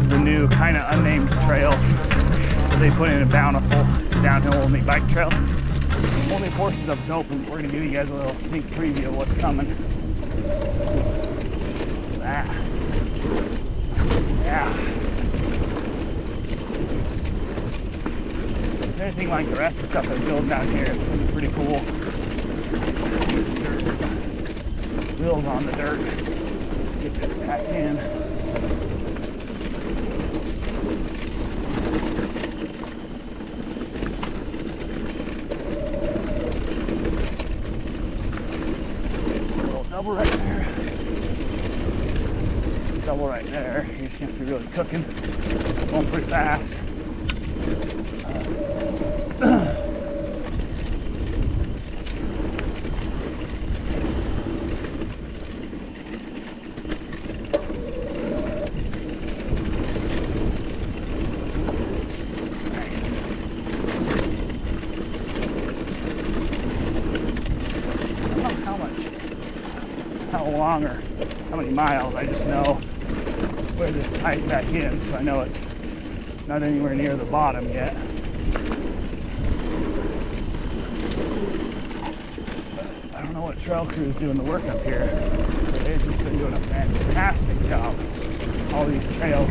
is the new kind of unnamed trail that they put in Bountiful. It's a downhill only bike trail. Only portions of it's open. We're gonna give you guys a little sneak preview of what's coming. That. Yeah. If it's anything like the rest of the stuff that's built down here, it's gonna be pretty cool. Wheels on the dirt. Get this back in. Little double right there. Double right there. You're just gonna be really cooking. Going pretty fast. How long or how many miles, I just know where this ties back in, so I know it's not anywhere near the bottom yet. But I don't know what trail crew is doing the work up here. They've just been doing a fantastic job. All these trails.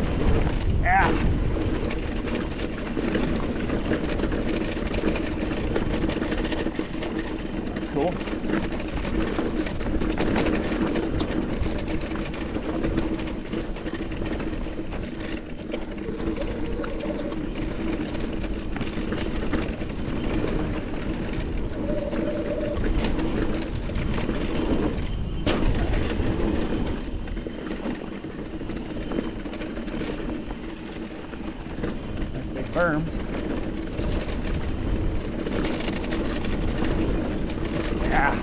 Yeah. That's cool. Berms. Yeah.